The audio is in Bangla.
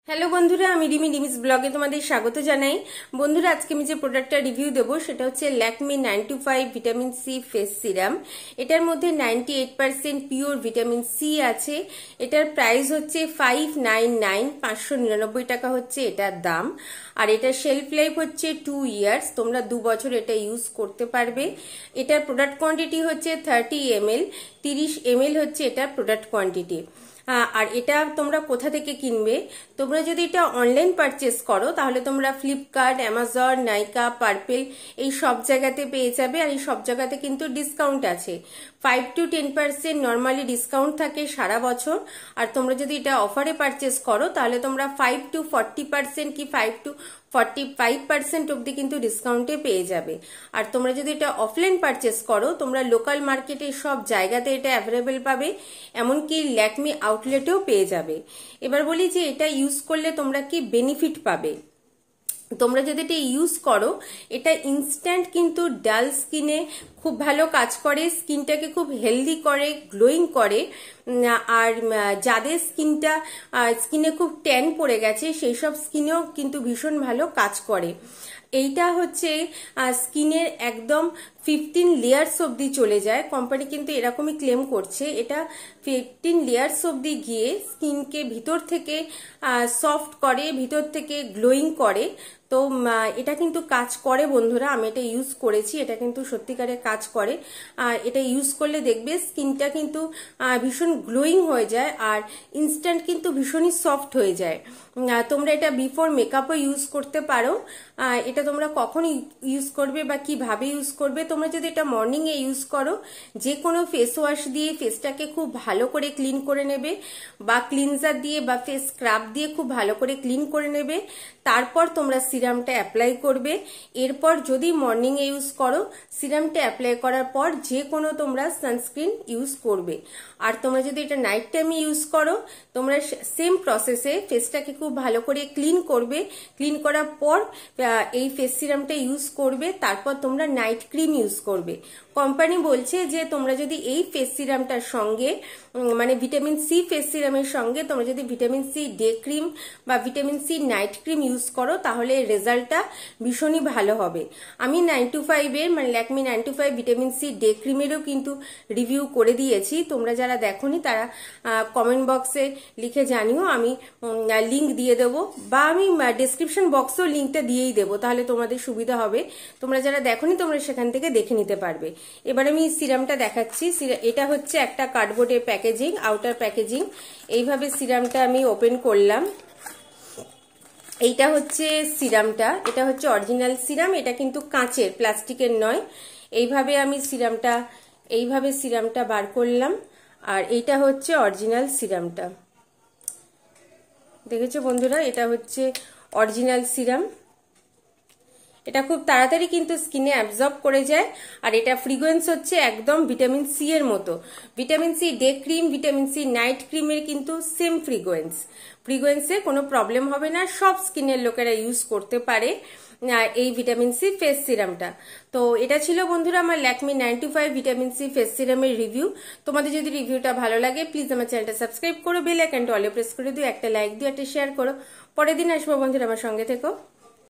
হ্যালো বন্ধুরা, আমি রিমিস ব্লগে তোমাদের স্বাগত জানাই। বন্ধুরা, আজকে আমি যে প্রোডাক্টটা রিভিউ দেবো সেটা হচ্ছে Lakme 925 vitamin C face serum. এটার মধ্যে 98% পিওর ভিটামিন সি আছে। এটার প্রাইস হচ্ছে 599, 599 টাকা হচ্ছে এটার দাম। আর এটার শেলফ লাইফ হচ্ছে 2 ইয়ার্স, তোমরা 2 বছর এটা ইউজ করতে পারবে। এটার প্রোডাক্ট কোয়ান্টিটি হচ্ছে 30 ml, 30 ml হচ্ছে এটার প্রোডাক্ট কোয়ান্টিটি। আর এটা তোমরা কোথা থেকে কিনবে? তোমরা যদি এটা অনলাইন পারচেস করো তাহলে তোমরা ফ্লিপকার্ট, অ্যামাজন, নাইকা, পার্পেল এই সব জায়গাতে পেয়ে যাবে। আর এই সব জায়গাতে কিন্তু ডিসকাউন্ট আছে, 5 to 10% নর্মালি ডিসকাউন্ট থাকে সারা বছর। আর তোমরা যদি এটা অফারে পারচেস করো তাহলে তোমরা 5 to 40% কি 5 to 45% অব্দি কিন্তু ডিসকাউন্টে পেয়ে যাবে। আর তোমরা যদি এটা অফলাইন পারচেস করো তোমরা লোকাল মার্কেটে সব জায়গাতে এটা অ্যাভেলেবেল পাবে, এমনকি ল্যাকমি আউটলেটেও পেয়ে যাবে। এবার বলি যে এটা ইউজ করলে তোমরা কি বেনিফিট পাবে। তোমরা যদি এটা ইউজ করো, এটা ইনস্ট্যান্ট কিন্তু ডাল স্কিনে খুব ভালো কাজ করে, স্কিনটাকে খুব হেলদি করে, গ্লোয়িং করে। আর যাদের স্কিনে খুব ট্যান পড়ে গেছে সেই সব স্কিনেও কিন্তু ভীষণ ভালো কাজ করে। এইটা হচ্ছে স্কিনের একদম 15 লেয়ার্স অব্দি চলে যায়। কোম্পানি কিন্তু এরকমই ক্লেম করছে, এটা 15 লেয়ার্স অব্দি গিয়ে স্কিনকে ভিতর থেকে সফট করে, ভিতর থেকে গ্লোয়িং করে। তো এটা কিন্তু কাজ করে বন্ধুরা, আমি এটা ইউজ করেছি, এটা কিন্তু সত্যিকারে কাজ করে। এটা ইউজ করলে দেখবে স্কিনটা কিন্তু ভীষণ গ্লোয়িং হয়ে যায় আর ইনস্ট্যান্ট কিন্তু ভীষণই সফট হয়ে যায়। তোমরা এটা বিফোর মেকআপও ইউজ করতে পারো। এটা তোমরা কখন ইউজ করবে বা কিভাবে ইউজ করবে? তোমরা যদি এটা মর্নিং এ ইউজ করো, যে কোনো ফেস ওয়াশ দিয়ে ফেসটাকে খুব ভালো করে ক্লিন করে নেবে, বা ক্লিনজার দিয়ে বা ফেস স্ক্রাব দিয়ে খুব ভালো করে ক্লিন করে নেবে। তারপর তোমরা সিরামটা অ্যাপ্লাই করবে। এরপর যদি মর্নিং এ ইউজ করো, সিরামটা অ্যাপ্লাই করার পর যে কোনো তোমরা সানস্ক্রিন ইউজ করবে। আর তোমরা যদি এটা নাইট টাইমে ইউজ করো, তোমরা সেম প্রসেসে ফেসটাকে খুব ভালো করে ক্লিন করবে। ক্লিন করার পর এই ফেস সিরামটা ইউজ করবে। তারপর তোমরা নাইট ক্রিম ইউজ করবে। কোম্পানি বলছে যে তোমরা যদি এই ফেস সিরামটার সঙ্গে মানে ভিটামিন সি ফেস সিরামের সঙ্গে তোমরা যদি ভিটামিন সি ডে ক্রিম বা vitamin C night cream use করো তাহলে রেজাল্টটা ভীষণই ভালো হবে। আমি 925 এর মানে ল্যাকমি 925 ভিটামিন সি ডে ক্রিমেরও কিন্তু রিভিউ করে দিয়েছি। তোমরা যারা দেখোনি তারা কমেন্ট বক্সে লিখে জানিও, আমি লিঙ্ক দিয়ে দেবো, বা আমি ডেসক্রিপশন বক্সেও লিঙ্কটা দিয়েই দেবো, তাহলে তোমাদের সুবিধা হবে। তোমরা যারা দেখোনি তোমরা সেখান থেকে দেখে নিতে পারবে। এবার আমি সিরামটা দেখাচ্ছি। এটা হচ্ছে একটা কার্ডবোর্ডের প্যাকেজিং, আউটার প্যাকেজিং। এইভাবে সিরামটা আমি ওপেন করলাম। এইটা হচ্ছে সিরামটা, এটা হচ্ছে অরিজিনাল সিরাম, এটা কিন্তু কাঁচের, প্লাস্টিকের নয়। এইভাবে আমি সিরামটা বার করলাম। আর এইটা হচ্ছে অরিজিনাল সিরামটা, দেখেছো বন্ধুরা, এটা হচ্ছে অরিজিনাল সিরাম। এটা খুব তাড়াতাড়ি কিন্তু স্কিনে অ্যাবজর্ব করে যায়। আর এটা ফ্রিকোয়েন্স হচ্ছে একদম ভিটামিন সি এর মতো। Vitamin C day cream, vitamin C night ক্রিমের কিন্তু সেম ফ্রিকোয়েন্সে কোনো প্রবলেম হবে না, সব স্কিনের লোকেরা ইউজ করতে পারে এই ভিটামিন সি ফেস সিরামটা। তো এটা ছিল বন্ধুরা আমার ল্যাকমি 925 ভিটামিন সি ফেস সিরামের রিভিউ। তোমাদের যদি রিভিউটা ভালো লাগে প্লিজ আমার চ্যানেলটা সাবস্ক্রাইব করো, বেল আইকনটা অলে প্রেস করে দিও, একটা লাইক দিও, একটা শেয়ার করো। পরের দিন আসবো বন্ধুরা, আমার সঙ্গে থেকো।